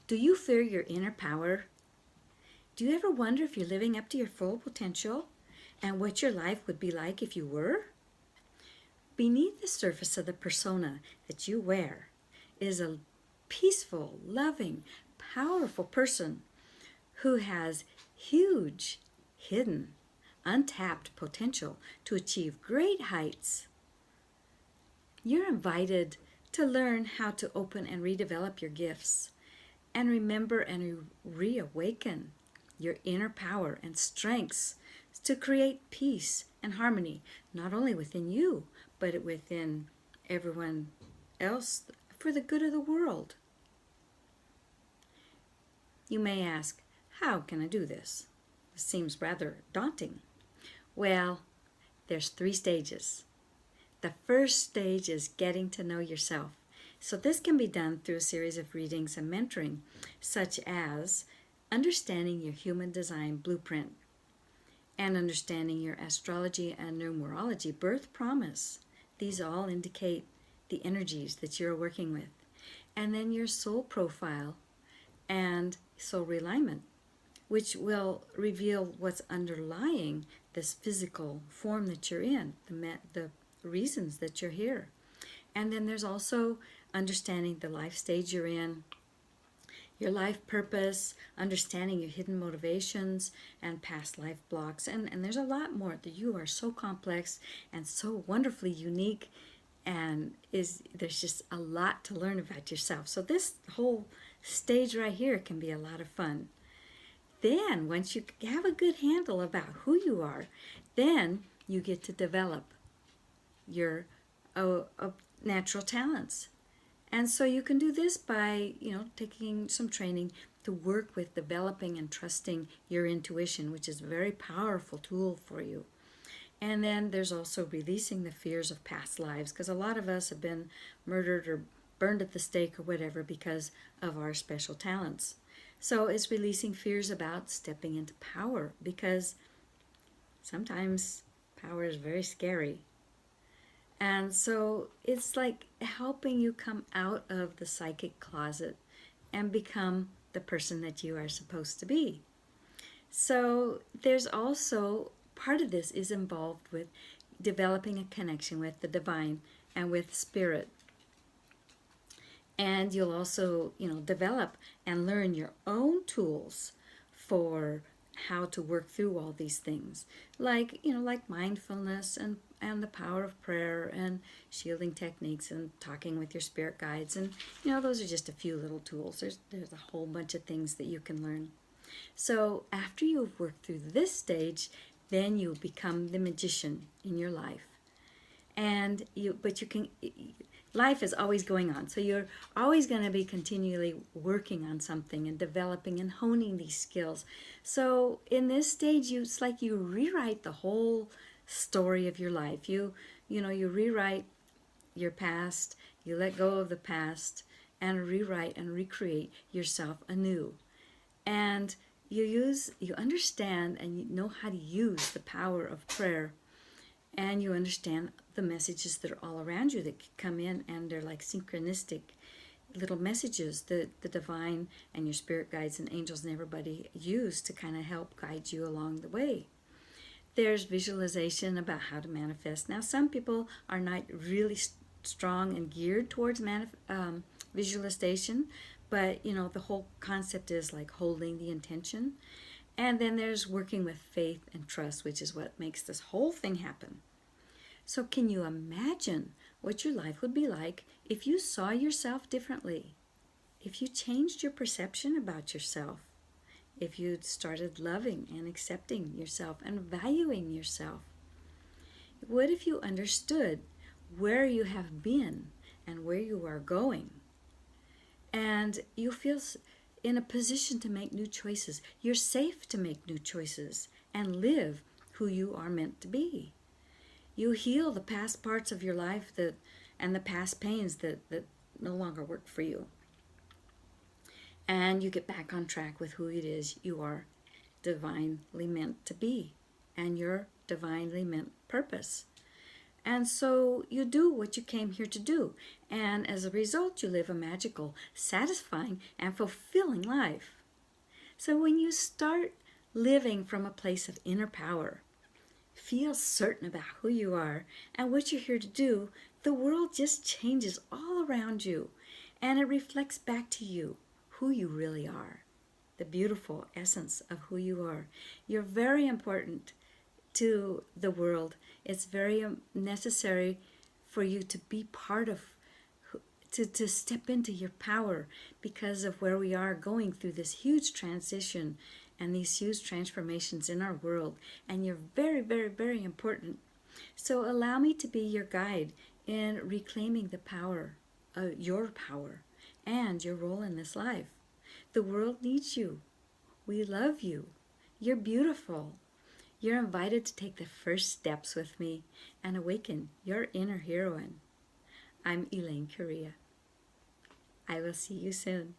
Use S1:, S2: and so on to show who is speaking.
S1: Do you fear your inner power? Do you ever wonder if you're living up to your full potential and what your life would be like if you were? Beneath the surface of the persona that you wear is a peaceful, loving, powerful person who has huge, hidden, untapped potential to achieve great heights. You're invited to learn how to open and redevelop your gifts and remember and reawaken your inner power and strengths to create peace and harmony, not only within you, but within everyone else for the good of the world. You may ask, how can I do this? This seems rather daunting. Well, there's 3 stages. The first stage is getting to know yourself. So this can be done through a series of readings and mentoring, such as understanding your human design blueprint and understanding your astrology and numerology birth promise. These all indicate the energies that you're working with. And then your soul profile and soul realignment, which will reveal what's underlying this physical form that you're in, the reasons that you're here. And then there's also understanding the life stage you're in, your life purpose, understanding your hidden motivations and past life blocks. And there's a lot more. That you are so complex and so wonderfully unique, and there's just a lot to learn about yourself. So this whole stage right here can be a lot of fun. Then, once you have a good handle about who you are, then you get to develop your natural talents. And so you can do this by, taking some training to work with developing and trusting your intuition, which is a very powerful tool for you. And then there's also releasing the fears of past lives, because a lot of us have been murdered or burned at the stake or whatever because of our special talents. So it's releasing fears about stepping into power, because sometimes power is very scary. And so it's like helping you come out of the psychic closet and become the person that you are supposed to be. So there's also, part of this is involved with developing a connection with the divine and with spirit. And you'll also, develop and learn your own tools for how to work through all these things, like mindfulness and the power of prayer and shielding techniques and talking with your spirit guides. And those are just a few little tools. There's a whole bunch of things that you can learn. So after you've worked through this stage, then you become the magician in your life. And life is always going on. So you're always going to be continually working on something and developing and honing these skills. So in this stage, it's like you rewrite the whole story of your life. You rewrite your past, you let go of the past, and rewrite and recreate yourself anew. And you understand and you know how to use the power of prayer, and you understand the messages that are all around you that come in, and they're like synchronistic little messages that the divine and your spirit guides and angels and everybody use to kind of help guide you along the way. There's visualization about how to manifest. Now, some people are not really strong and geared towards visualization, but the whole concept is like holding the intention. And then there's working with faith and trust, which is what makes this whole thing happen. So can you imagine what your life would be like if you saw yourself differently? If you changed your perception about yourself? If you started loving and accepting yourself and valuing yourself? What if you understood where you have been and where you are going? And you feel in a position to make new choices. You're safe to make new choices and live who you are meant to be. You heal the past parts of your life and the past pains that no longer work for you. And you get back on track with who it is you are divinely meant to be and your divinely meant purpose. And so you do what you came here to do. And as a result, you live a magical, satisfying, and fulfilling life. So when you start living from a place of inner power, feel certain about who you are and what you're here to do, the world just changes all around you. And it reflects back to you who you really are, the beautiful essence of who you are. You're very important to the world. It's very necessary for you to be part of, to step into your power because of where we are going through this huge transition and these huge transformations in our world. And you're very, very, very important. So allow me to be your guide in reclaiming the power, your power, and your role in this life. The world needs you. We love you. You're beautiful. You're invited to take the first steps with me and awaken your inner heroine. I'm Elaine Correa. I will see you soon.